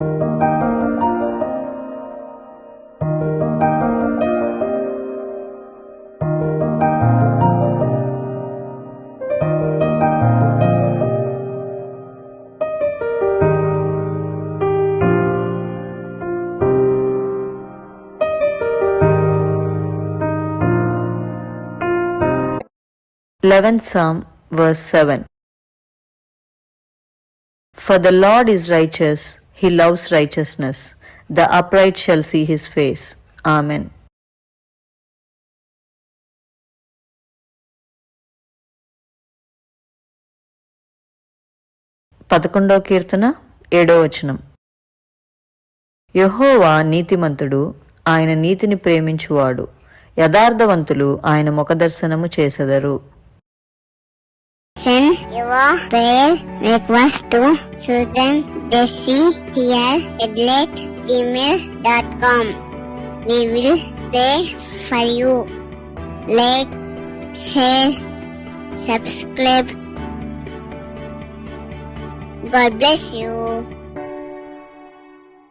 11th Psalm, verse 7. For the Lord is righteous, he loves righteousness. The upright shall see his face. Amen. పదకొండవ కీర్తన 7వ వచనం. యెహోవా నీతిమంతుడు, ఆయన నీతిని ప్రేమించువాడు. యథార్థవంతులు ఆయన ముఖదర్శనము చేసెదరు. Send your prayer request to Susan Desi here@gmail.com. We will pray for you. Like, share, subscribe. God bless you.